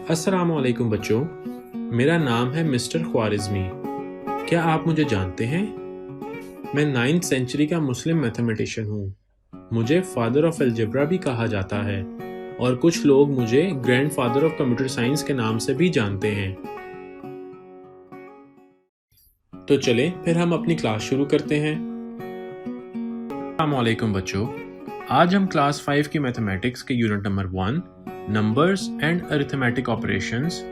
अस्सलामुअलैकुम बच्चों, मेरा नाम है मिस्टर ख्वारिज़मी। क्या आप मुझे जानते हैं? मैं 9th सेंचुरी का मुस्लिम मैथमेटिशियन हूँ। मुझे फादर ऑफ अलजेब्रा भी कहा जाता है और कुछ लोग मुझे ग्रैंडफादर ऑफ कंप्यूटर साइंस के नाम से भी जानते हैं। तो चलें फिर हम अपनी क्लास शुरू करते हैं। अस्सलामुअलैकुम बच्चों, आज हम क्लास 5 की मैथमेटिक्स के unit number 1 numbers and arithmetic operations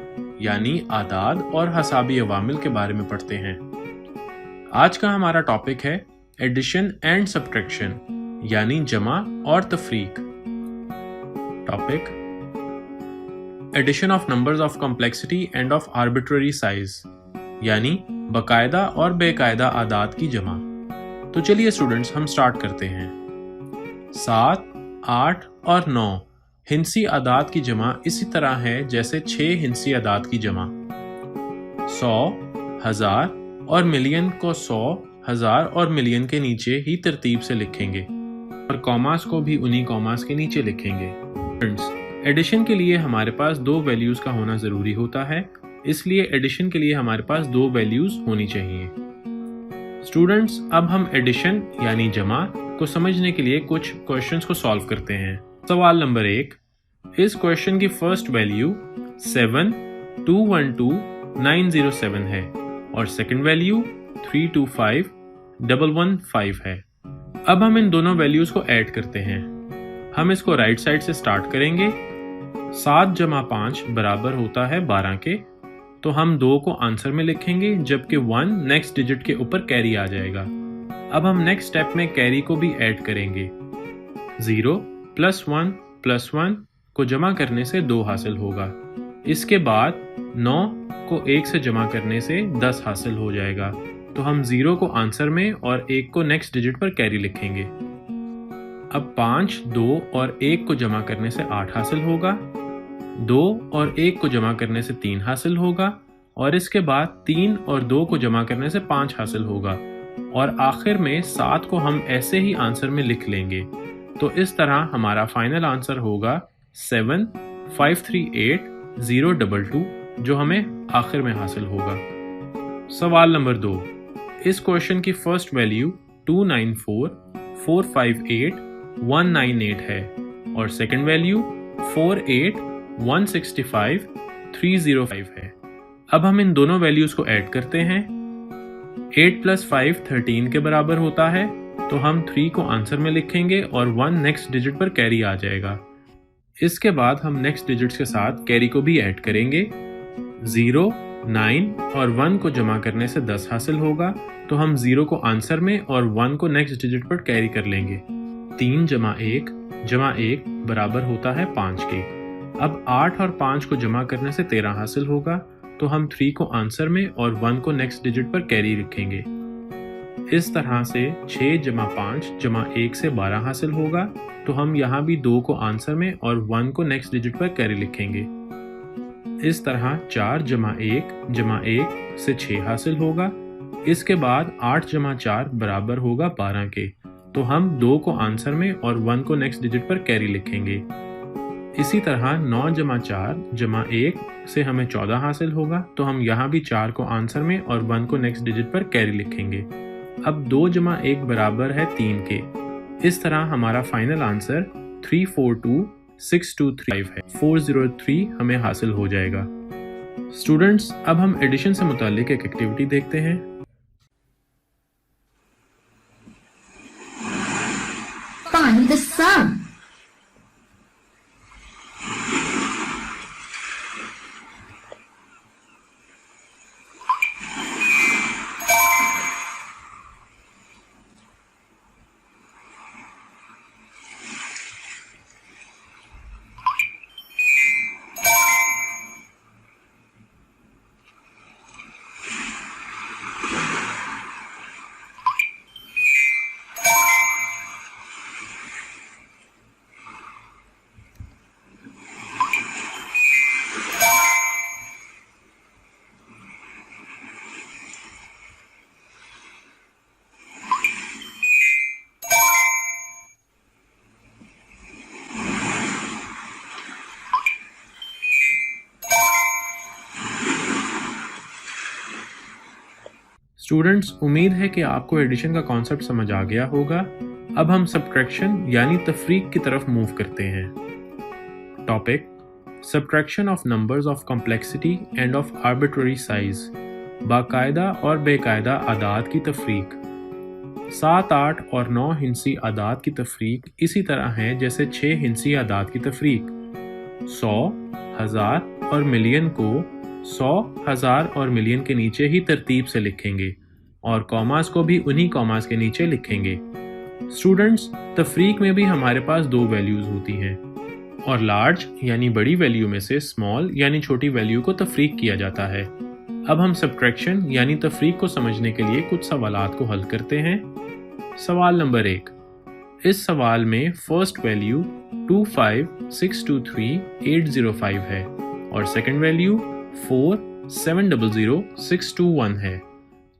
यानी आदाद और हसाबी अवामिल के बारे में पढ़ते हैं। आज का हमारा टॉपिक है एडिशन एंड सब्ट्रैक्शन यानी जमा और तफरीक। Topic addition of numbers of complexity and of arbitrary size यानी बाकायदा और बेकायदा आदाद की जमा। तो चलिए स्टूडेंट्स, हम स्टार्ट करते हैं। 7, 8 और 9 हिंसी आदाद की जमा इसी तरह है जैसे 6 हिंसी आदाद की जमा। 100, 1000 और मिलियन को 100, 1000 और मिलियन के नीचे ही तरतीब से लिखेंगे और कॉमास को भी उन्हीं कॉमास के नीचे लिखेंगे। एडिशन के लिए हमारे पास 2 वैल्यूज का होना जरूरी होता है, इसलिए एडिशन के लिए हमारे पास 2 वैल्यूज होनी चाहिए। स्टूडेंट्स, अब हम एडिशन यानी जमा को समझने के लिए कुछ क्वेश्चंस को सॉल्व करते हैं। सवाल नंबर 1, इस क्वेश्चन की फर्स्ट वैल्यू 7212907 है और सेकंड वैल्यू 325115 है। अब हम इन दोनों वैल्यूज को ऐड करते हैं। हम इसको राइट साइड से स्टार्ट करेंगे। 7 जमा 5 बराबर होता है 12 के, तो हम 2 को आंसर में लिखेंगे जबकि 1 नेक्स्ट डिजिट के ऊपर कैरी आ जाएगा। अब हम नेक्स्ट स्टेप में कैरी को भी ऐड करेंगे। 0 + 1 + 1 को जमा करने से 2 हासिल होगा। इसके बाद 9 को 1 से जमा करने से 10 हासिल हो जाएगा, तो हम 0 को आंसर में और 1 को नेक्स्ट डिजिट पर कैरी लिखेंगे। अब 5, 2 और 1 को जमा करने से 8 हासिल होगा। 2 और 1 को जमा करने से 3 हासिल होगा और इसके बाद 3 और 2 को जमा करने से 5 हासिल होगा और आखिर में 7 को हम ऐसे ही आंसर में लिख लेंगे। तो इस तरह हमारा फाइनल आंसर होगा 7538022, जो हमें आखिर में हासिल होगा। सवाल नंबर 2, इस क्वेश्चन की फर्स्ट वैल्यू 294458198 है और सेकंड वैल्यू 48165305 है। अब हम इन दोनों वैल्यूज को ऐड करते हैं। 8 + 5 13 के बराबर होता है, तो हम 3 को आंसर में लिखेंगे और 1 नेक्स्ट डिजिट पर कैरी आ जाएगा। इसके बाद हम नेक्स्ट डिजिट्स के साथ कैरी को भी ऐड करेंगे। 0, 9 और 1 को जमा करने से 10 हासिल होगा, तो हम 0 को आंसर में और 1 को नेक्स्ट डिजिट पर कैरी कर लेंगे। 3 जमा 1 बराबर होता है 5 के। अब 8 और 5 को जमा करने से 13 हासिल होगा, तो हम 3 को आंसर में और 1 को नेक्स्ट डिजिट पर कैरी लिखेंगे। इस तरह से 6 जमा 5 जमा 1 से 12 हासिल होगा, तो हम यहाँ भी 2 को आंसर में और 1 को नेक्स्ट डिजिट पर कैरी लिखेंगे। इस तरह 4 जमा 1 से 6 हासिल होगा। इसके बाद 8 जमा 4 बराबर होगा 12 के, तो हम 2 को आंसर में और 1 को नेक्स्ट डिजिट पर कैरी लिखेंगे। इसी तरह 9 जमा 4 जमा 1 से हमें 14 हासिल होगा, तो हम यहाँ भी 4 को आंसर में और 1 को नेक्स्ट डिजिट पर कैरी लिखेंगे। अब 2 जमा 1 बराबर है 3 के। इस तरह हमारा फाइनल आंसर 342623 है। 403 हमें हासिल हो जाएगा। स्टूडेंट्स, अब हम एडिशन से मुताल्लिक एक एक्टिविटी देखते हैं। Find the sum. स्टूडेंट्स, उम्मीद है कि आपको एडिशन का कॉन्सेप्ट समझ आ गया होगा। अब हम सब्ट्रैक्शन यानी तफरीक की तरफ मूव करते हैं। Topic: subtraction of numbers of complexity and of arbitrary size, बाकायदा और बेकायदा आदाद की तफरीक। 7, 8 और 9 हिंसी आदाद की तफरीक इसी तरह है जैसे 6 हिंसी आदाद की तफरीक। 100, 1000 और मिलियन को 100, 1000 और मिलियन के नीचे ही तरतीब से लिखेंगे और कॉमास को भी उन्हीं कॉमास के नीचे लिखेंगे। स्टूडेंट्स, तफरीक में भी हमारे पास 2 वैल्यूज होती हैं और लार्ज यानी बड़ी वैल्यू में से स्मॉल यानी छोटी वैल्यू को तफरीक किया जाता है। अब हम सब्ट्रैक्शन यानी तफरीक को समझने के लिए कुछ सवालात को हल करते हैं। सवाल नंबर 1। इस सवाल में फर्स्ट वैल्यू 25623805 है और सेकंड वैल्यू 47000621 है।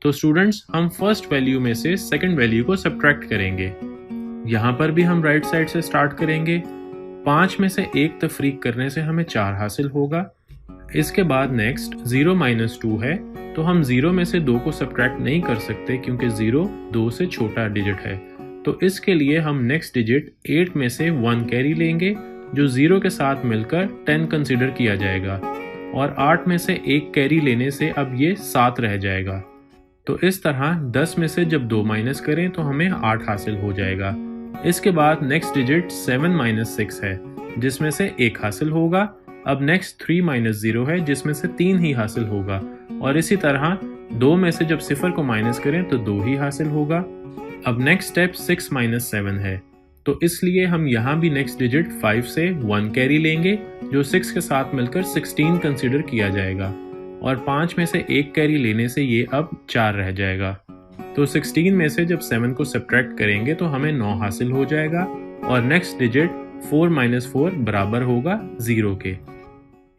तो स्टूडेंट्स, हम फर्स्ट वैल्यू में से सेकंड वैल्यू को सब्ट्रैक्ट करेंगे। यहाँ पर भी हम राइट साइड से स्टार्ट करेंगे। 5 में से 1 तफरीक करने से हमें 4 हासिल होगा। इसके बाद नेक्स्ट 0 - 2 है, तो हम 0 में से 2 को सब्ट्रैक्ट नहीं कर सकते क्योंकि 0 2 से छोटा डिजिट है। तो इसके लिए हम नेक्स्ट डिजिट 8 में से 1 कैरी लेंगे जो 0 के साथ मिलकर 10 कंसिडर किया जाएगा और 8 में से 1 कैरी लेने से अब ये 7 रह जाएगा। तो इस तरह 10 में से जब 2 माइनस करें तो हमें 8 हासिल हो जाएगा। इसके बाद नेक्स्ट डिजिट 7 - 6 है जिसमें से 1 हासिल होगा। अब नेक्स्ट 3 - 0 है जिसमें से 3 ही हासिल होगा और इसी तरह 2 में से जब 0 को माइनस करें तो 2 ही हासिल होगा। अब नेक्स्ट स्टेप 6 - 7 है, तो इसलिए हम यहाँ भी नेक्स्ट डिजिट 5 से 1 कैरी लेंगे जो 6 के साथ मिलकर 16 कंसिडर किया जाएगा और 5 में से 1 कैरी लेने से ये अब 4 रह जाएगा। तो 16 में से जब 7 को सब्ट्रैक्ट करेंगे तो हमें 9 हासिल हो जाएगा और नेक्स्ट डिजिट 4 - 4 बराबर होगा 0 के।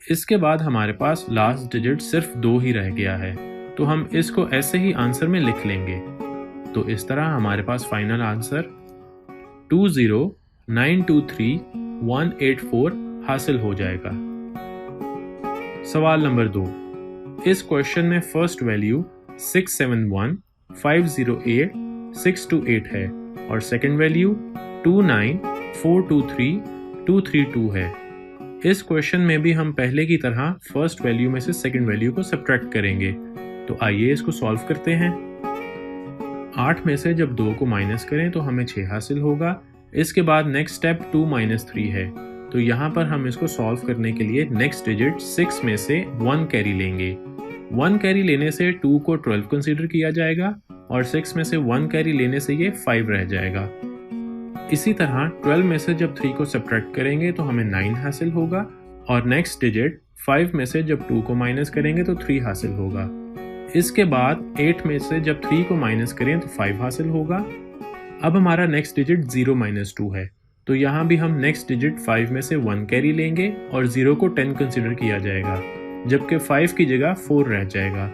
इसके बाद हमारे पास लास्ट डिजिट सिर्फ 2 ही रह गया है, तो हम इसको ऐसे ही आंसर में लिख लेंगे। तो इस तरह हमारे पास फाइनल आंसर 20923 हासिल हो जाएगा। सवाल नंबर 2। इस क्वेश्चन में फर्स्ट वैल्यू 671508628 है और सेकंड वैल्यू 29423 है। इस क्वेश्चन में भी हम पहले की तरह फर्स्ट वैल्यू में से सेकंड वैल्यू को सब्ट्रैक्ट करेंगे। तो आइए इसको सॉल्व करते हैं। 8 में से जब 2 को माइनस करें तो हमें 6 हासिल होगा। इसके बाद नेक्स्ट स्टेप 2 - 3 है, तो यहाँ पर हम इसको सॉल्व करने के लिए नेक्स्ट डिजिट 6 में से 1 कैरी लेंगे। 1 कैरी लेने से 2 को 12 कंसीडर किया जाएगा और 6 में से 1 कैरी लेने से ये 5 रह जाएगा। इसी तरह 12 में से जब 3 को सब्ट्रैक्ट करेंगे तो हमें 9 हासिल होगा और नेक्स्ट डिजिट 5 में से जब 2 को माइनस करेंगे तो 3 हासिल होगा। इसके बाद 8 में से जब 3 को माइनस करें तो 5 हासिल होगा। अब हमारा नेक्स्ट डिजिट 0 - 2 है, तो यहाँ भी हम नेक्स्ट डिजिट 5 में से 1 कैरी लेंगे और 0 को 10 कंसिडर किया जाएगा, जबकि 5 की जगह 4 रह जाएगा।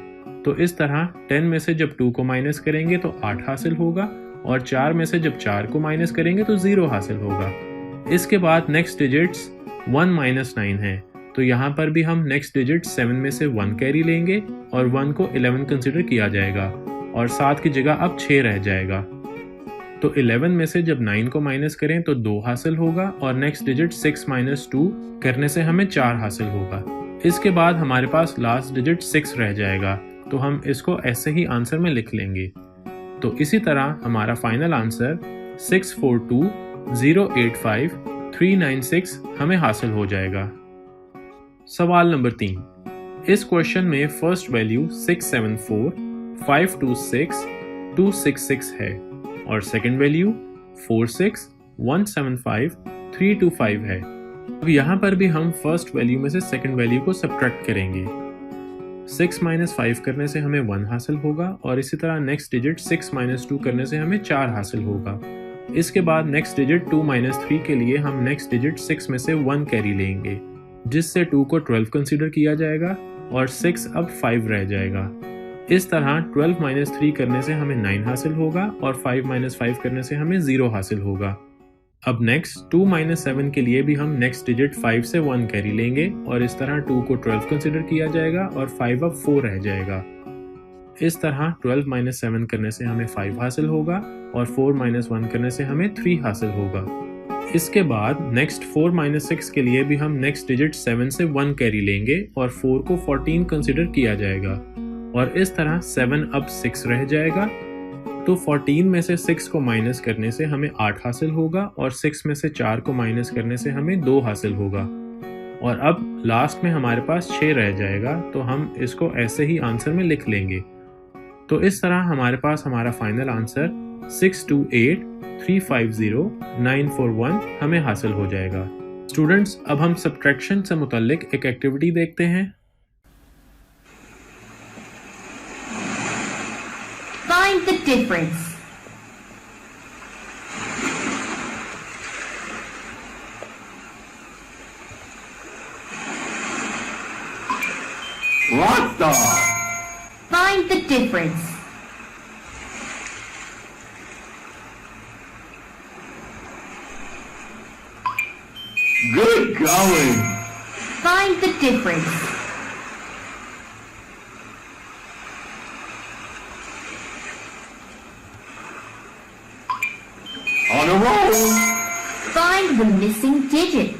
तो इस तरह 10 में से जब 2 को माइनस करेंगे तो 8 हासिल होगा और 4 में से जब 4 को माइनस करेंगे तो 0 हासिल होगा। इसके बाद नेक्स्ट डिजिट्स 1 - 9 है, तो यहाँ पर भी हम नेक्स्ट डिजिट 7 में से 1 कैरी लेंगे और 1 को 11 कंसिडर किया जाएगा और 7 की जगह अब 6 रह जाएगा। तो 11 में से जब 9 को माइनस करें तो 2 हासिल होगा और नेक्स्ट डिजिट 6 - 2 करने से हमें 4 हासिल होगा। इसके बाद हमारे पास लास्ट डिजिट 6 रह जाएगा, तो हम इसको ऐसे ही आंसर में लिख लेंगे। तो इसी तरह हमारा फाइनल आंसर 642085396 हमें हासिल हो जाएगा। सवाल नंबर 3। इस क्वेश्चन में फर्स्ट वैल्यू 674526266 है और सेकंड वैल्यू 46175 है। अब यहाँ पर भी हम फर्स्ट वैल्यू में से सेकंड वैल्यू को सब्ट्रैक्ट करेंगे। 6 - 5 करने से हमें 1 हासिल होगा और इसी तरह नेक्स्ट डिजिट 6 - 2 करने से हमें 4 हासिल होगा। इसके बाद नेक्स्ट डिजिट 2 - 3 के लिए हम नेक्स्ट डिजिट 6 में से 1 कैरी लेंगे, जिससे 2 को 12 कंसीडर किया जाएगा और 6 अब 5 रह जाएगा। इस तरह 12 - 3 करने से हमें 9 हासिल होगा और 5 - 5 करने से हमें 0 हासिल होगा। अब नेक्स्ट 2 - 7 के लिए भी हम नेक्स्ट डिजिट 5 से 1 कैरी लेंगे और इस तरह 2 को 12 कंसीडर किया जाएगा और 5 अब 4 रह जाएगा। इस तरह 12 माइनस 7 करने से हमें 5 हासिल होगा और 4 माइनस 1 करने से हमें 3 हासिल होगा। इसके बाद नेक्स्ट 4 माइनस 6 के लिए भी हम नेक्स्ट डिजिट 7 से 1 कैरी लेंगे और 4 को 14 कंसिडर किया जाएगा और इस तरह 7 अब 6 रह जाएगा। तो 14 में से 6 को माइनस करने से हमें 8 हासिल होगा और 6 में से 4 को माइनस करने से हमें 2 हासिल होगा और अब लास्ट में हमारे पास 6 रह जाएगा। तो हम इसको ऐसे ही आंसर में लिख लेंगे। तो इस तरह हमारे पास हमारा फाइनल आंसर 628350941 हमें हासिल हो जाएगा। स्टूडेंट्स, अब हम सब्ट्रैक्शन से मुतल्लिक एक एक्टिविटी देखते हैं। Find the difference. What the? Find the difference. Good going. Find the difference. On a roll. Find the missing digit.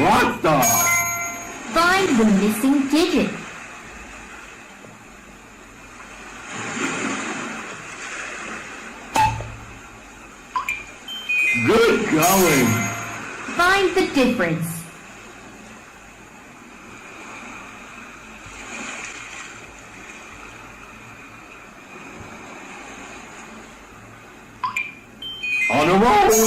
What the? Find the missing digit. Good going. Find the difference. On a roll.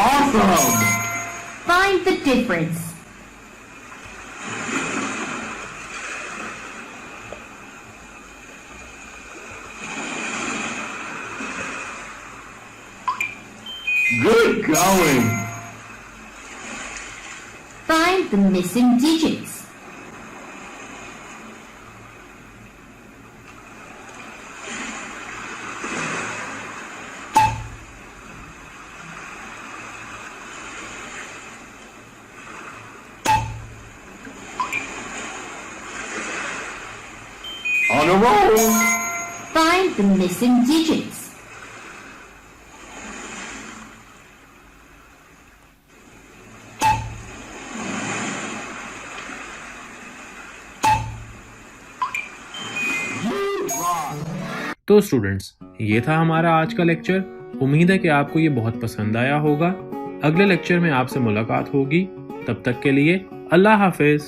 Awesome. Find the difference. Good going. Find the missing digits. On a roll. Find the missing digits. तो students, ये था हमारा आज का lecture. उम्मीद है कि आपको ये बहुत पसंद आया होगा। अगले लेक्चर में आपसे मुलाकात होगी। तब तक के लिए अल्लाह हाफिज।